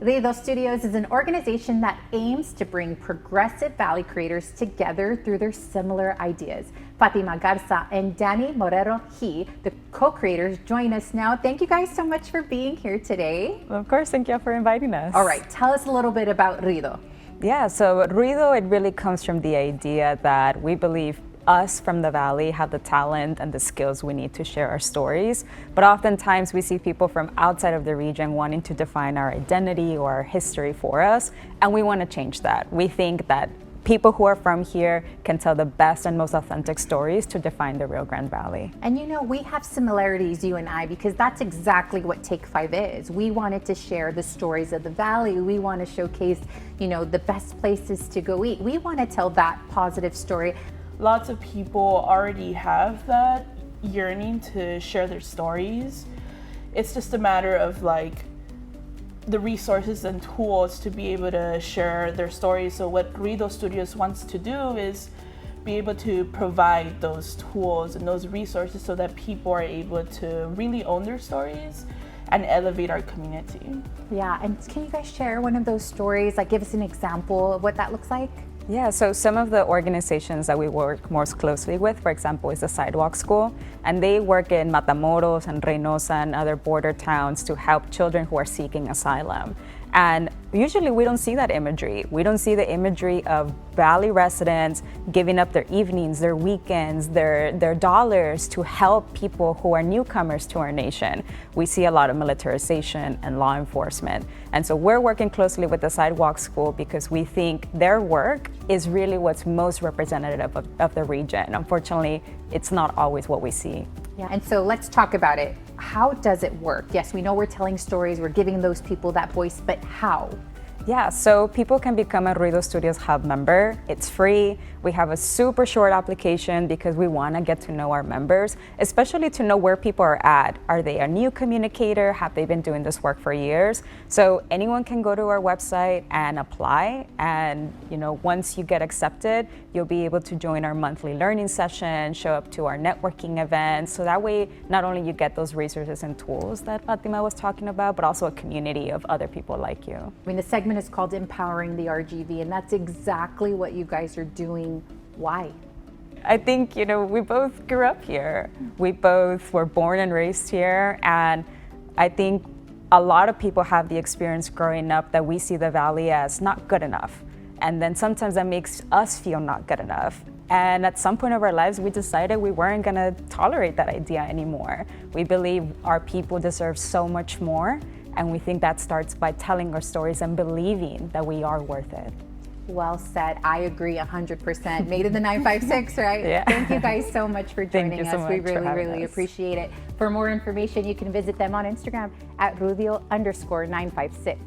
Ruido Studios is an organization that aims to bring progressive Valley creators together through their similar ideas. Fatima Garza and Danny Morero He, the co-creators, join us now. Thank you guys so much for being here today. Of course, thank you for inviting us. All right, tell us a little bit about Ruido. Yeah, so Ruido, it really comes from the idea that we believe us from the Valley have the talent and the skills we need to share our stories, but oftentimes we see people from outside of the region wanting to define our identity or our history for us, and we want to change that. We think that people who are from here can tell the best and most authentic stories to define the Rio Grande Valley. And you know, we have similarities, you and I, because that's exactly what Take5 is. We wanted to share the stories of the Valley. We want to showcase, you know, the best places to go eat. We want to tell that positive story. Lots of people already have that yearning to share their stories. It's just a matter of like the resources and tools to be able to share their stories. So what Ruido Studios wants to do is be able to provide those tools and those resources so that people are able to really own their stories and elevate our community. Yeah, and can you guys share one of those stories? Like give us an example of what that looks like? Yeah, so some of the organizations that we work most closely with, for example, is the Sidewalk School, and they work in Matamoros and Reynosa and other border towns to help children who are seeking asylum. And usually we don't see that imagery. We don't see the imagery of Valley residents giving up their evenings, their weekends, their dollars to help people who are newcomers to our nation. We see a lot of militarization and law enforcement. And so we're working closely with the Sidewalk School because we think their work is really what's most representative of the region. Unfortunately, it's not always what we see. Yeah, and so let's talk about it. How does it work? Yes, we know we're telling stories, we're giving those people that voice, but how? Yeah, so people can become a Ruido Studios Hub member. It's free. We have a super short application because we want to get to know our members, especially to know where people are at. Are they a new communicator? Have they been doing this work for years? So anyone can go to our website and apply. And you know, once you get accepted, you'll be able to join our monthly learning session, show up to our networking events. So that way, not only you get those resources and tools that Fatima was talking about, but also a community of other people like you. I mean, the segment is called Empowering the RGV, and that's exactly what you guys are doing. Why? I think, you know, we both grew up here. We both were born and raised here, and I think a lot of people have the experience growing up that we see the Valley as not good enough. And then sometimes that makes us feel not good enough. And at some point of our lives, we decided we weren't gonna tolerate that idea anymore. We believe our people deserve so much more, and we think that starts by telling our stories and believing that we are worth it. Well said. I agree 100%. Made in the 956, right? Yeah. Thank you guys so much for joining us. We really us. appreciate it. For more information, you can visit them on Instagram at Ruido_956.